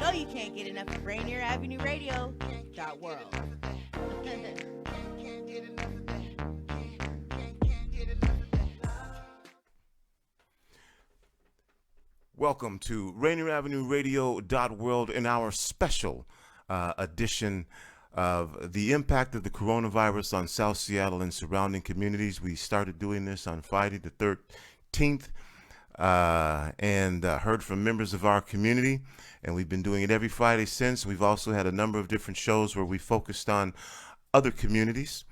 know you can't get enough of Rainier Avenue Radio. World. Welcome to Rainier Avenue Radio World in our special edition of the impact of the coronavirus on South Seattle and surrounding communities. We started doing this on Friday the 13th and heard from members of our community, and we've been doing it every Friday since. We've also had a number of different shows where we focused on other communities.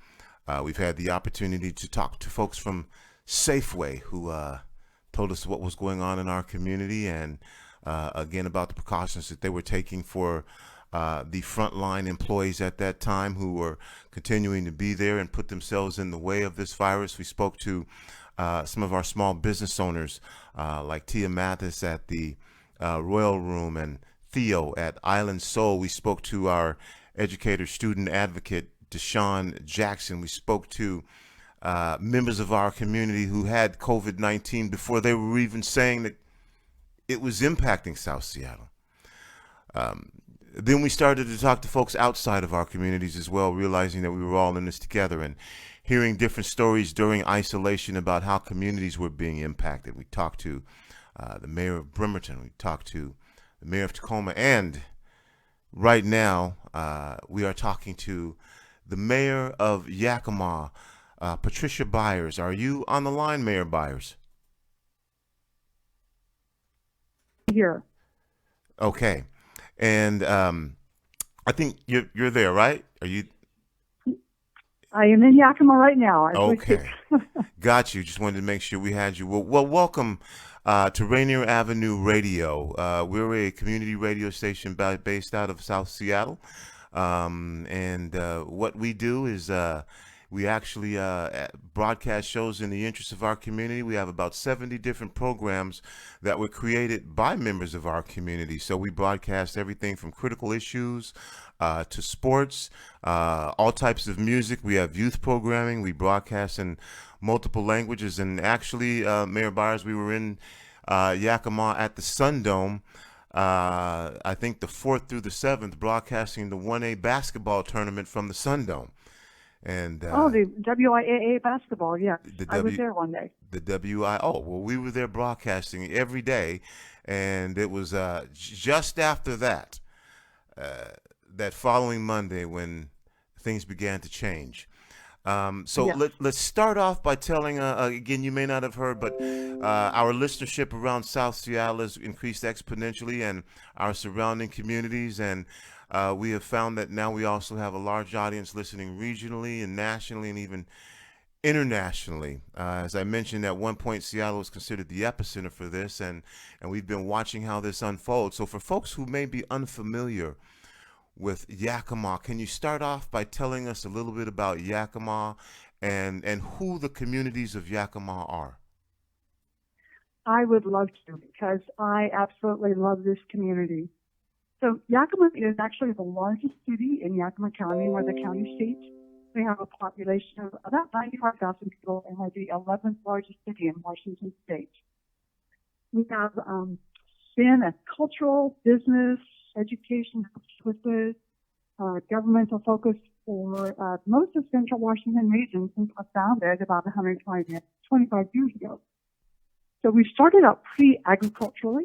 We've had the opportunity to talk to folks from Safeway who told us what was going on in our community and again about the precautions that they were taking for the frontline employees at that time who were continuing to be there and put themselves in the way of this virus. We spoke to some of our small business owners like Tia Mathis at the Royal Room and Theo at Island Soul. We spoke to our educator, student advocate, Deshaun Jackson. We spoke to members of our community who had COVID-19 before they were even saying that it was impacting South Seattle. Then we started to talk to folks outside of our communities as well, realizing that we were all in this together and hearing different stories during isolation about how communities were being impacted. We talked to the mayor of Bremerton. We talked to the mayor of Tacoma. And right now, we are talking to the mayor of Yakima, Patricia Byers. Are you on the line, Mayor Byers? Here. Okay. And I think you're there, right? Are you? I am in Yakima right now. Okay. Got you. Just wanted to make sure we had you. Well, welcome to Rainier Avenue Radio. We're a community radio station based out of South Seattle. And what we do is we actually broadcast shows in the interest of our community. We have about 70 different programs that were created by members of our community. So we broadcast everything from critical issues to sports, all types of music. We have youth programming. We broadcast in multiple languages. And actually, Mayor Byers, we were in Yakima at the Sundome, I think the 4th through the 7th, broadcasting the 1A basketball tournament from the Sundome. And the WIAA basketball, yeah. I was there one day. The well, we were there broadcasting every day, and it was just after that, that following Monday when things began to change. So yeah. Let's start off by telling, again, you may not have heard, but our listenership around South Seattle has increased exponentially and our surrounding communities, and we have found that now we also have a large audience listening regionally and nationally and even internationally. As I mentioned, at one point, Seattle was considered the epicenter for this, and we've been watching how this unfolds. So for folks who may be unfamiliar with Yakima, can you start off by telling us a little bit about Yakima and who the communities of Yakima are? I would love to, because I absolutely love this community. So Yakima is actually the largest city in Yakima County. We're the county seat. We have a population of about 95,000 people and we're the 11th largest city in Washington State. We have been a cultural, business, education, services, governmental focus for most of Central Washington region since I founded about 125 years ago. So we started out pre-agriculturally,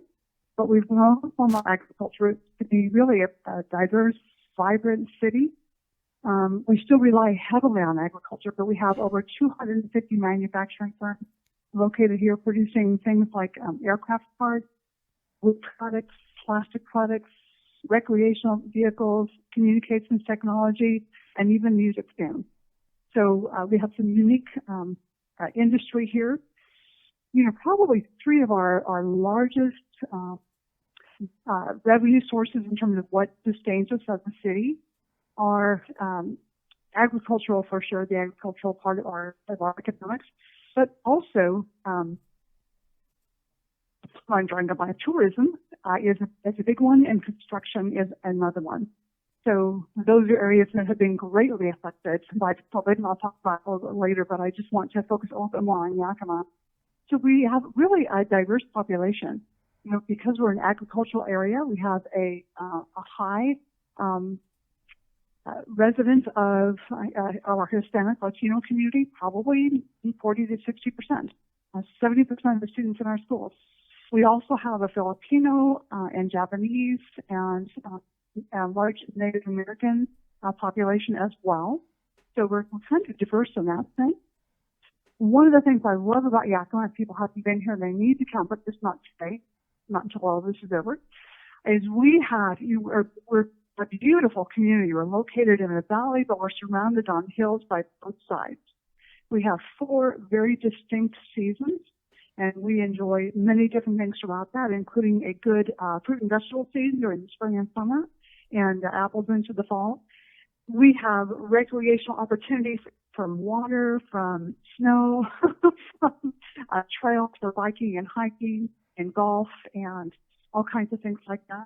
but we've grown from our agriculture to be really a diverse, vibrant city. We still rely heavily on agriculture, but we have over 250 manufacturing firms located here producing things like aircraft parts, wood products, plastic products, recreational vehicles, communications technology, and even music stands. So we have some unique industry here. You know, probably three of our largest revenue sources in terms of what sustains us as a city are agricultural, for sure, the agricultural part of our economics, but also I'm trying to buy tourism is a big one, and construction is another one. So those are areas that have been greatly affected by COVID, and I'll talk about a little bit later, but I just want to focus a little bit more on Yakima. So we have really a diverse population. because we're an agricultural area, we have a high residents of our Hispanic Latino community, probably 40 to 60%, 70% of the students in our schools. We also have a Filipino and Japanese and a large Native American population as well. So we're kind of diverse in that sense. One of the things I love about Yakima, if people haven't been here and they need to come, but just not today, not until all this is over, is we're a beautiful community. We're located in a valley, but we're surrounded on hills by both sides. We have 4 very distinct seasons, and we enjoy many different things throughout that, including a good fruit and vegetable season during the spring and summer, and apples into the fall. We have recreational opportunities from water, from snow, from trails for biking and hiking and golf and all kinds of things like that.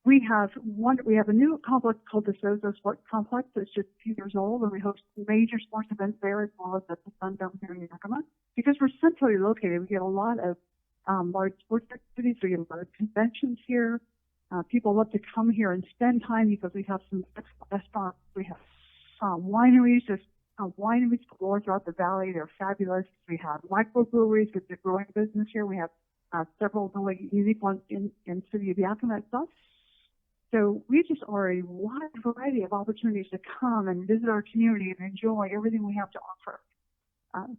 We have a new complex called the Sozo Sports Complex that's just a few years old, and we host major sports events there as well as at the Sundome here in Yakima. Because we're centrally located, we get a lot of large sports activities. We get a lot of conventions here. People love to come here and spend time because we have some excellent restaurants. We have wineries, wineries galore throughout the valley. They're fabulous. We have microbreweries. It's a growing business here. We have several really unique ones in the city of Yakima itself. So we just are a wide variety of opportunities to come and visit our community and enjoy everything we have to offer.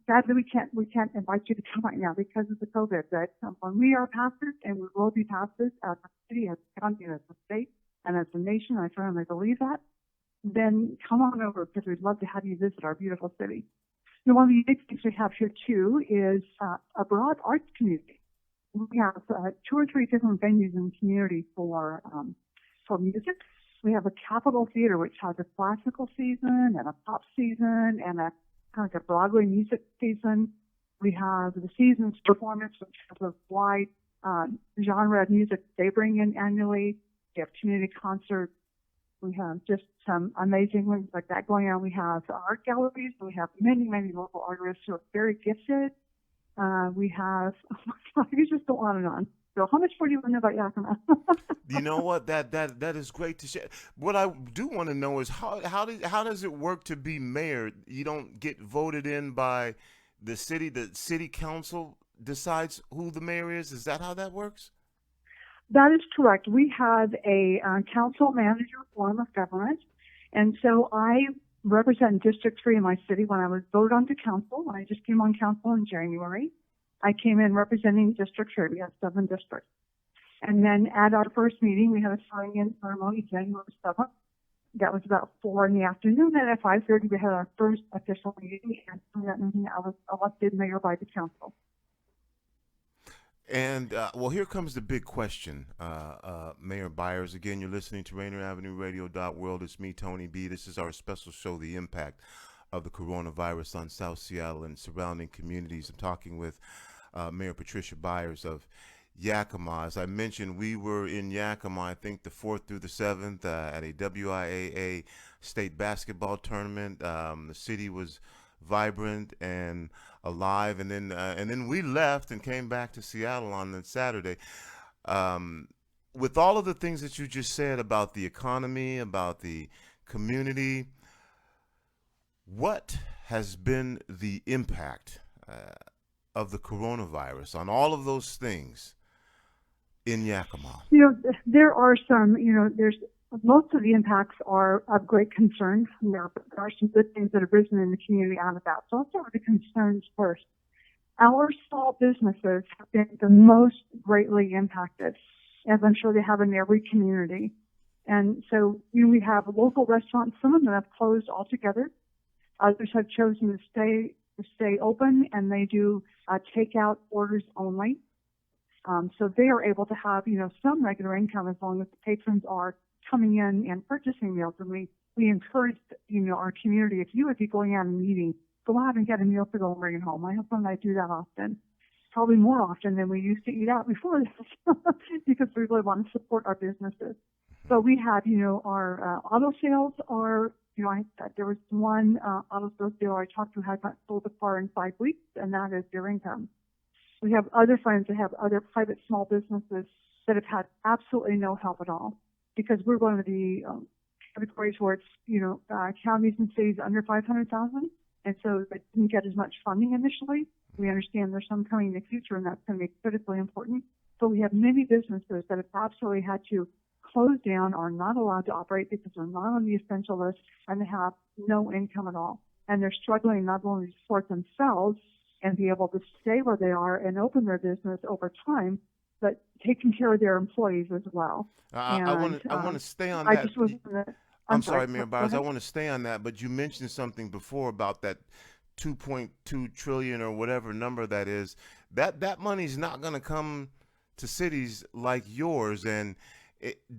Sadly, we can't invite you to come right now because of the COVID. But when we are past it, and we will be past this as a city, as a county, as a state, and as a nation, I firmly believe that, then come on over because we'd love to have you visit our beautiful city. And one of the big things we have here, too, is a broad arts community. We have 2 or 3 different venues in the community for music. We have a Capitol Theater, which has a classical season and a pop season and a kind of a Broadway music season. We have the Seasons Performance, which has a wide genre of music they bring in annually. We have community concerts. We have just some amazing things like that going on. We have art galleries. We have many, many local artists who are very gifted. We have, oh my God, you just go on and on. So how much more do you want to know about Yakima? You know what? That is great to share. What I do want to know is how does it work to be mayor? You don't get voted in by the city council decides who the mayor is. Is that how that works? That is correct. We have a council manager form of government, and so I represent District 3 in my city. When I was voted onto council, when I just came on council in January, I came in representing District 3. We have 7 districts. And then at our first meeting, we had a swearing-in ceremony January 7th. That was about 4 in the afternoon. And at 5:30, we had our first official meeting. And from that meeting, I was elected mayor by the council. And, well, here comes the big question, Mayor Byers. Again, you're listening to Rainier Avenue Radio.world. It's me, Tony B. This is our special show, The Impact of the Coronavirus on South Seattle and surrounding communities. I'm talking with Mayor Patricia Byers of Yakima. As I mentioned, we were in Yakima, I think the 4th through the 7th at a WIAA state basketball tournament. The city was vibrant and alive, and then we left and came back to Seattle on the Saturday. With all of the things that you just said about the economy, about the community, what has been the impact of the coronavirus on all of those things in Yakima? There are some, there's most of the impacts are of great concern. There are some good things that have risen in the community out of that. So I'll start with the concerns first. Our small businesses have been the most greatly impacted, as I'm sure they have in every community. And so we have local restaurants, some of them have closed altogether. Others have chosen to stay open, and they do takeout orders only. So they are able to have, some regular income as long as the patrons are coming in and purchasing meals. And we encourage, our community, if you would be going out and eating, go out and get a meal to go and bring it home. My husband and I do that often, probably more often than we used to eat out before this, because we really want to support our businesses. So we have, our auto sales are, there was one auto sales dealer I talked to had not sold a car in 5 weeks, and that is their income. We have other friends that have other private small businesses that have had absolutely no help at all, because we're one of the categories where it's, counties and cities under 500,000, and so they didn't get as much funding initially. We understand there's some coming in the future, and that's going to be critically important. But we have many businesses that have absolutely had to close down, are not allowed to operate because they're not on the essential list, and they have no income at all. And they're struggling not only to support themselves and be able to stay where they are and open their business over time, but taking care of their employees as well. I want to stay on I that. just was. I'm sorry, Mayor Byers. I want to stay on that, but you mentioned something before about that 2.2 trillion or whatever number that is. That money's not going to come to cities like yours. And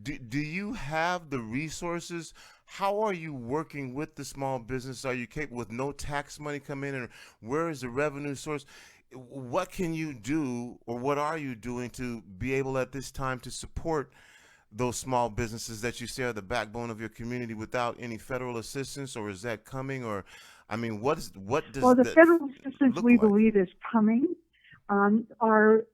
do you have the resources? How are you working with the small business? Are you capable with no tax money come in, and where is the revenue source? What can you do, or what are you doing to be able at this time to support those small businesses that you say are the backbone of your community without any federal assistance, or is that coming? Or, I mean, what does the federal assistance we believe is coming. Our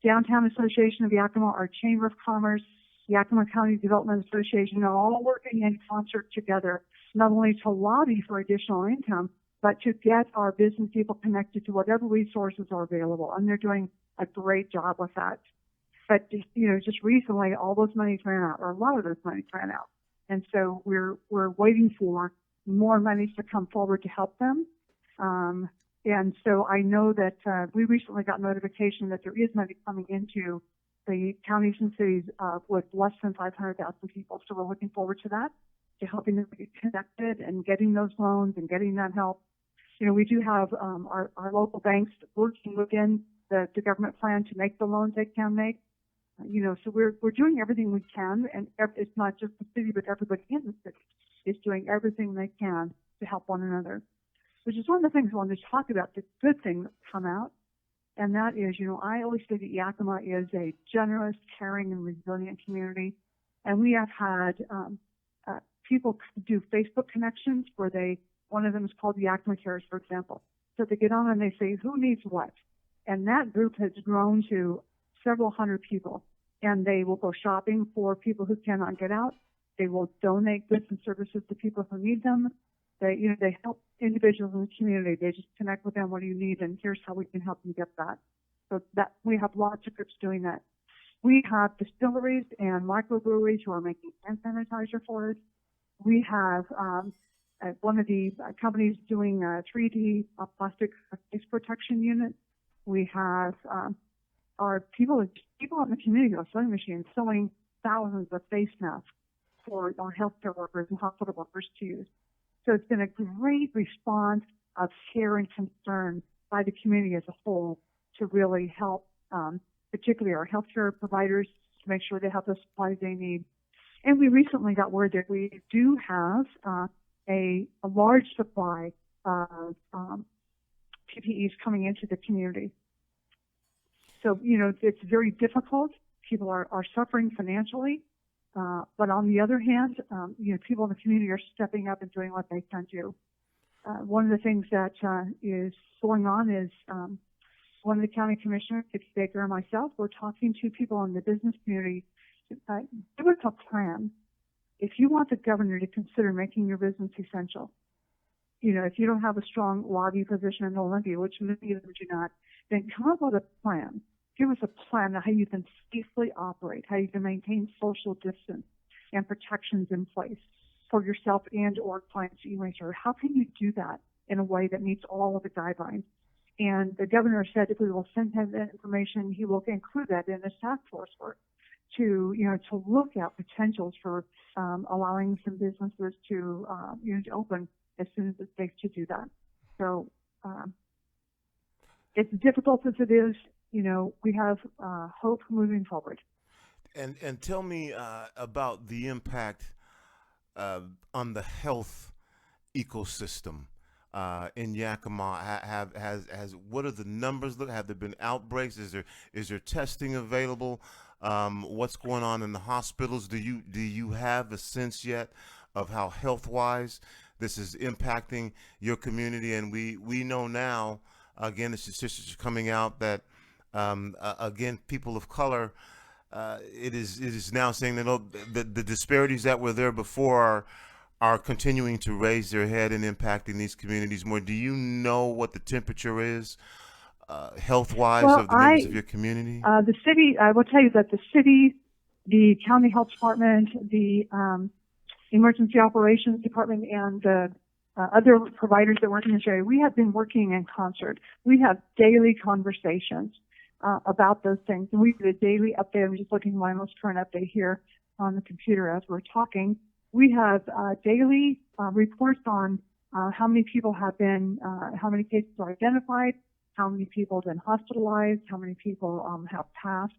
Downtown Association of Yakima, our Chamber of Commerce, Yakima County Development Association are all working in concert together, not only to lobby for additional income, but to get our business people connected to whatever resources are available. And they're doing a great job with that. But, just recently, all those monies ran out, or a lot of those monies ran out. And so we're waiting for more monies to come forward to help them. And so I know that we recently got notification that there is money coming into the counties and cities with less than 500,000 people. So we're looking forward to that, to helping them get connected and getting those loans and getting that help. We do have our local banks working within the government plan to make the loans they can make. So we're doing everything we can, and it's not just the city, but everybody in the city is doing everything they can to help one another, which is one of the things I wanted to talk about, the good thing that's come out. And that is, I always say that Yakima is a generous, caring, and resilient community. And we have had people do Facebook connections where one of them is called Yakima Cares, for example. So they get on and they say, who needs what? And that group has grown to several hundred people. And they will go shopping for people who cannot get out. They will donate goods and services to people who need them. They help individuals in the community. They just connect with them. What do you need? And here's how we can help you get that. So that we have lots of groups doing that. We have distilleries and microbreweries who are making hand sanitizer for us. We have one of the companies doing a 3D plastic face protection unit. We have our people in the community are sewing machines sewing thousands of face masks for our healthcare workers and hospital workers to use. So it's been a great response of care and concern by the community as a whole to really help, particularly our healthcare providers, to make sure they have the supplies they need. And we recently got word that we do have a large supply of PPEs coming into the community. So, it's very difficult. People are suffering financially. But on the other hand, people in the community are stepping up and doing what they can do. One of the things that is going on is one of the county commissioners, Patricia Byers, and myself, we're talking to people in the business community. Give us a plan. If you want the governor to consider making your business essential, if you don't have a strong lobby position in Olympia, which many of them do not, then come up with a plan. Give us a plan of how you can safely operate, how you can maintain social distance and protections in place for yourself and or clients that you may serve. How can you do that in a way that meets all of the guidelines? And the governor said if we will send him that information, he will include that in his task force work to look at potentials for allowing some businesses to open as soon as it's safe to do that. So it's difficult as it is. We have hope moving forward. And tell me about the impact on the health ecosystem in Yakima. What are the numbers? Have there been outbreaks? Is there testing available? What's going on in the hospitals? Do you have a sense yet of how health-wise this is impacting your community? And we know now, again, the statistics are coming out that Again, people of color, it is now saying that the disparities that were there before are continuing to raise their head and impacting these communities more. Do you know what the temperature is, health-wise, Well, of the members of your community? The city, I will tell you that the city, the county health department, the emergency operations department, and the other providers that work in this area, we have been working in concert. We have daily conversations about those things. And we do a daily update. I'm just looking at my most current update here on the computer as we're talking. We have daily reports on how many people have been, how many cases are identified, how many people have been hospitalized, how many people have passed.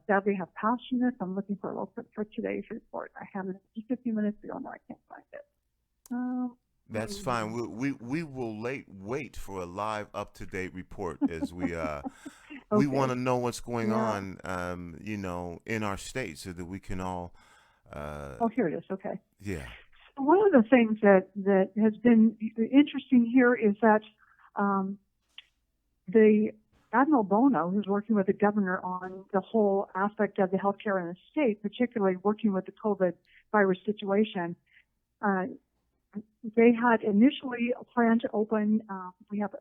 Sadly, have passed from this. I'm looking for a little bit for today's report. I have it just a few minutes ago. No, I can't find it. That's fine. We will wait for a live, up-to-date report as we we Okay. want to know what's going on, in our state, so that we can all. Oh, here it is. Okay. Yeah. So one of the things that has been interesting here is that the Admiral Bono, who's working with the governor on the whole aspect of the healthcare in the state, particularly working with the COVID virus situation, they had initially planned to open. We have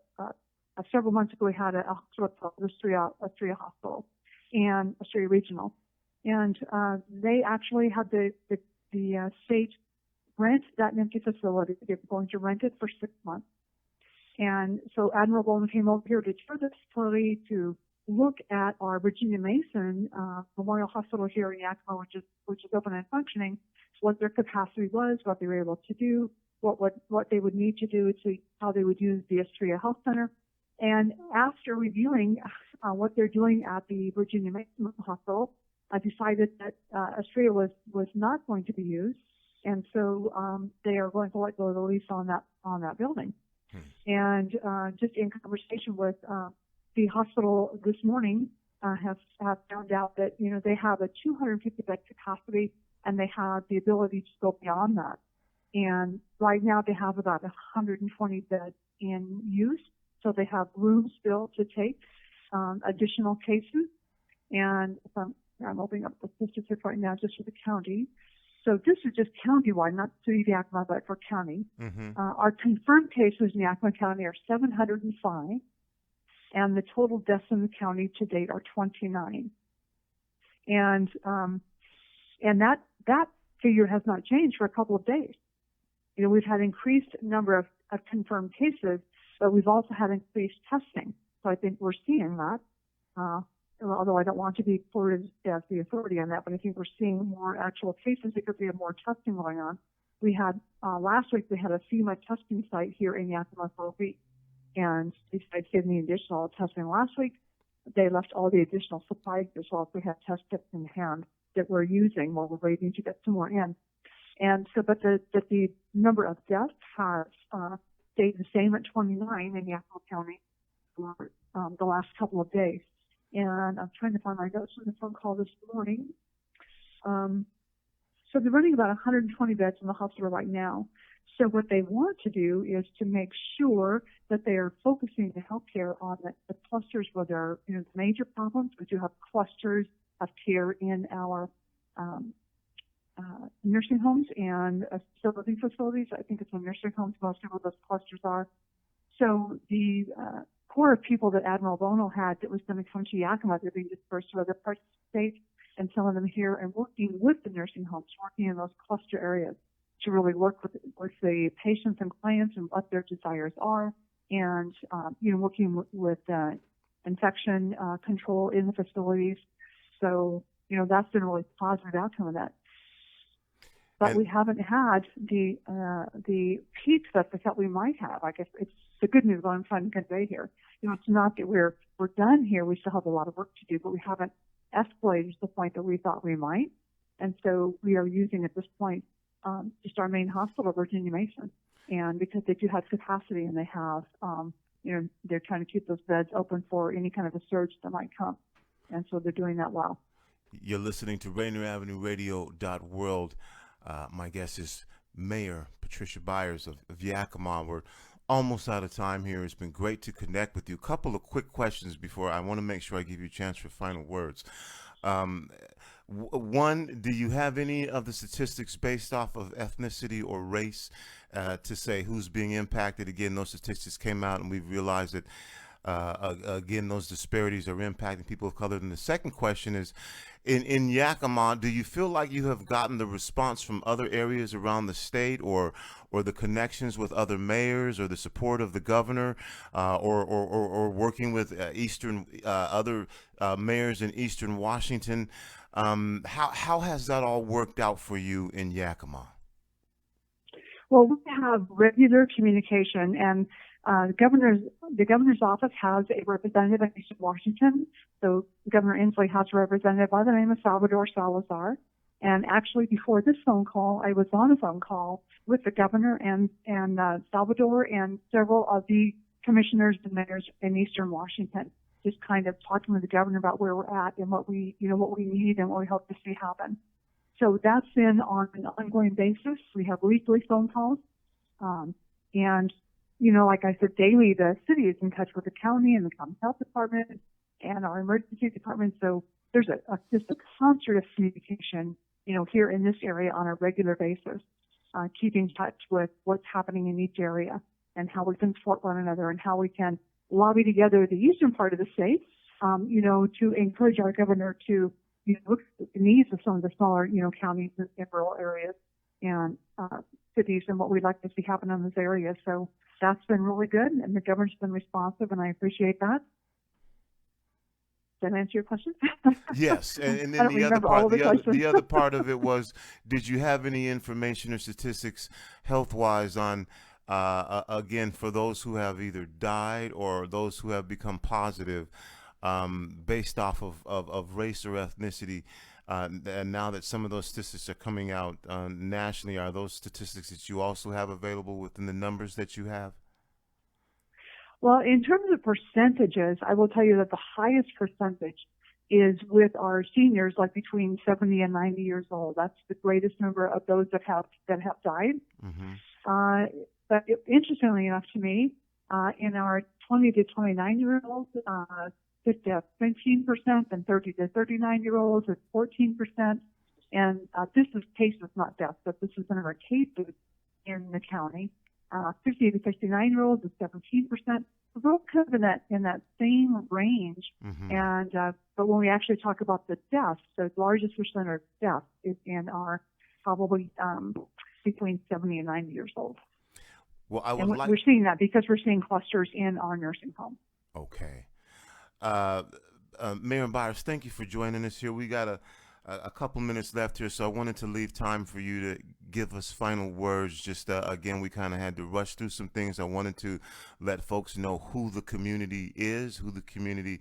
several months ago we had a hospital called Astoria Hospital and Astoria Regional, and they actually had the state rent that empty facility. They were going to rent it for 6 months. And so Admiral Bowman came over here to tour the facility to look at our Virginia Mason Memorial Hospital here in Yakima, which is open and functioning, what their capacity was, what they were able to do, what they would need to do, to how they would use the Astoria Health Center. And after reviewing what they're doing at the Virginia Mason Hospital, I decided that Astoria was not going to be used, and so they are going to let go of the lease on that building. And just in conversation with the hospital this morning, have found out that they have a 250 bed capacity, and they have the ability to go beyond that. And right now they have about 120 beds in use, so they have room still to take additional cases. And I'm opening up the statistics right now just for the county. So this is just county-wide, not city of Yakima, but for county. Mm-hmm. Our confirmed cases in Yakima County are 705, and the total deaths in the county to date are 29. And that figure has not changed for a couple of days. We've had increased number of confirmed cases, but we've also had increased testing. So I think we're seeing that. Although I don't want to be quoted as the authority on that, but I think we're seeing more actual cases because we have more testing going on. We had, last week we had a FEMA testing site here in Yakima for a week, and besides giving the additional testing last week, they left all the additional supplies as well as we had test kits in hand that we're using while we're waiting to get some more in. And so, but the number of deaths has stayed the same at 29 in Yakima County for the last couple of days. And I'm trying to find my notes from the phone call this morning. So they're running about 120 beds in the hospital right now. So what they want to do is to make sure that they are focusing the healthcare on the clusters where there are major problems. We do have clusters of care in our nursing homes and assisted facilities. I think it's in nursing homes most of where those clusters are. So the core of people that Admiral Bono had that was going to come to Yakima, they're being dispersed to other parts of the state, and some of them here, and working with the nursing homes, working in those cluster areas to really work with the patients and clients and what their desires are, and working with infection control in the facilities. So that's been a really positive outcome of that. But we haven't had the peaks that we thought we might have. I guess it's the good news I'm trying to convey here. It's not that we're done here. We still have a lot of work to do, but we haven't escalated to the point that we thought we might. And so we are using at this point just our main hospital, Virginia Mason, and because they do have capacity and they have, they're trying to keep those beds open for any kind of a surge that might come, and so they're doing that well. You're listening to Rainier Avenue Radio.world. My guest is Mayor Patricia Byers of Yakima. We're almost out of time here. It's been great to connect with you. A couple of quick questions before I want to make sure I give you a chance for final words. Um, One, do you have any of the statistics based off of ethnicity or race to say who's being impacted? Again, those statistics came out, and we've realized that again, those disparities are impacting people of color. And the second question is, in Yakima, do you feel like you have gotten the response from other areas around the state, or the connections with other mayors, or the support of the governor, or working with other mayors in Eastern Washington? How has that all worked out for you in Yakima? Well, we have regular communication, and the governor's office has a representative in Eastern Washington. So Governor Inslee has a representative by the name of Salvador Salazar. And actually, before this phone call, I was on a phone call with the governor and Salvador and several of the commissioners and mayors in Eastern Washington, just kind of talking with the governor about where we're at and what we need and what we hope to see happen. So that's been on an ongoing basis. We have weekly phone calls. And, like I said, daily, the city is in touch with the county and the county health department and our emergency department. So there's just a concert of communication, here in this area on a regular basis, keeping in touch with what's happening in each area and how we can support one another and how we can lobby together the eastern part of the state, to encourage our governor to look at the needs of some of the smaller, counties in rural areas and cities and what we'd like to see happen in those areas. So that's been really good, and the governor's been responsive, and I appreciate that. Did that answer your question? Yes, and then the other part of it was, did you have any information or statistics health-wise on, again, for those who have either died or those who have become positive, based off of race or ethnicity, and now that some of those statistics are coming out nationally, are those statistics that you also have available within the numbers that you have? Well, in terms of percentages, I will tell you that the highest percentage is with our seniors, like between 70 and 90 years old. That's the greatest number of those that have died. Mm-hmm. But interestingly enough to me, in our 20 to 29-year-olds, 15%, and 30 to 39-year-olds is 14%. And this is cases, not deaths, but this is the number of cases in the county. 50 to 69-year-olds is 17%. So we're all kind of in that same range. Mm-hmm. And but when we actually talk about the deaths, the largest percent of deaths is in our probably between 70 and 90 years old. Well, we're seeing that because we're seeing clusters in our nursing home. Okay. Mayor Byers, thank you for joining us here. We got a couple minutes left here, so I wanted to leave time for you to give us final words. Just again, we kind of had to rush through some things. I wanted to let folks know who the community is, who the community,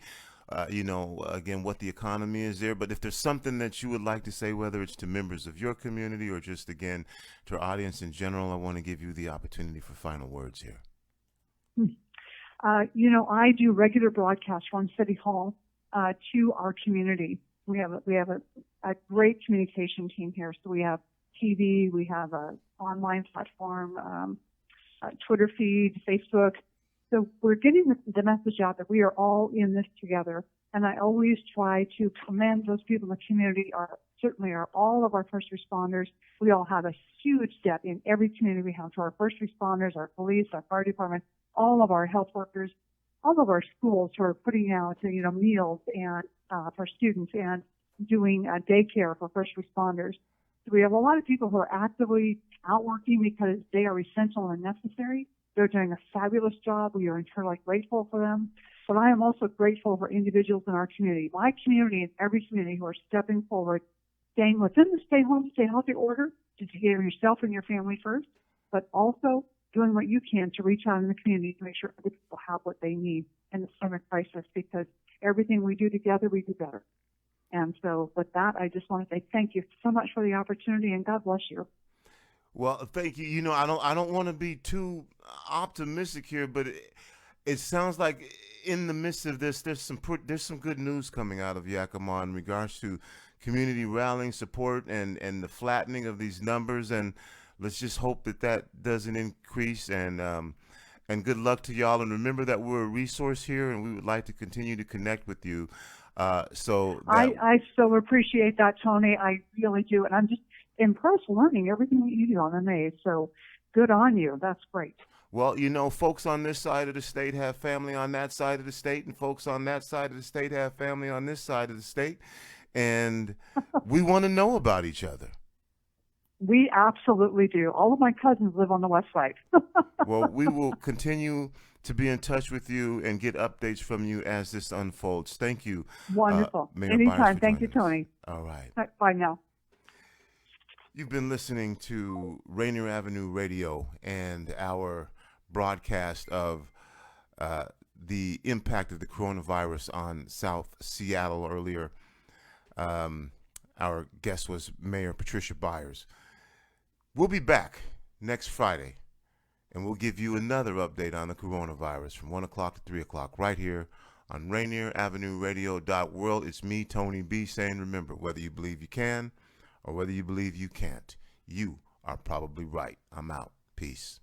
again, what the economy is there. But if there's something that you would like to say, whether it's to members of your community or just, again, to our audience in general, I want to give you the opportunity for final words here. I do regular broadcasts from City Hall to our community. We have a great communication team here. So we have TV, we have an online platform, a Twitter feed, Facebook. So we're getting the message out that we are all in this together. And I always try to commend those people in the community, certainly all of our first responders. We all have a huge debt in every community we have to our first responders, our police, our fire department, all of our health workers, all of our schools who are putting out, meals and for students and doing daycare for first responders. So we have a lot of people who are actively out working because they are essential and necessary. They're doing a fabulous job. We are eternally grateful for them. But I am also grateful for individuals in our community, my community and every community who are stepping forward, staying within the stay home, stay healthy order to take care of yourself and your family first, but also doing what you can to reach out in the community to make sure other people have what they need in the summer crisis, because everything we do together, we do better. And so with that, I just want to say thank you so much for the opportunity, and God bless you. Well, thank you. I don't want to be too optimistic here, but it sounds like in the midst of this, there's some good news coming out of Yakima in regards to community rallying support and the flattening of these numbers. And let's just hope that doesn't increase. And And good luck to y'all. And remember that we're a resource here, and we would like to continue to connect with you. I so appreciate that, Tony. I really do. And I'm just impressed learning everything that you do on MA. So good on you. That's great. Well, you know, folks on this side of the state have family on that side of the state, and folks on that side of the state have family on this side of the state. And we want to know about each other. We absolutely do. All of my cousins live on the west side. Well, we will continue to be in touch with you and get updates from you as this unfolds. Thank you. Wonderful. Mayor Anytime. Byers, for Thank you, joining us. Tony. All right. Bye now. You've been listening to Rainier Avenue Radio and our broadcast of the impact of the coronavirus on South Seattle earlier. Our guest was Mayor Patricia Byers. We'll be back next Friday, and we'll give you another update on the coronavirus from 1 o'clock to 3 o'clock right here on Rainier Avenue Radio.world. It's me, Tony B, saying, remember, whether you believe you can or whether you believe you can't, you are probably right. I'm out. Peace.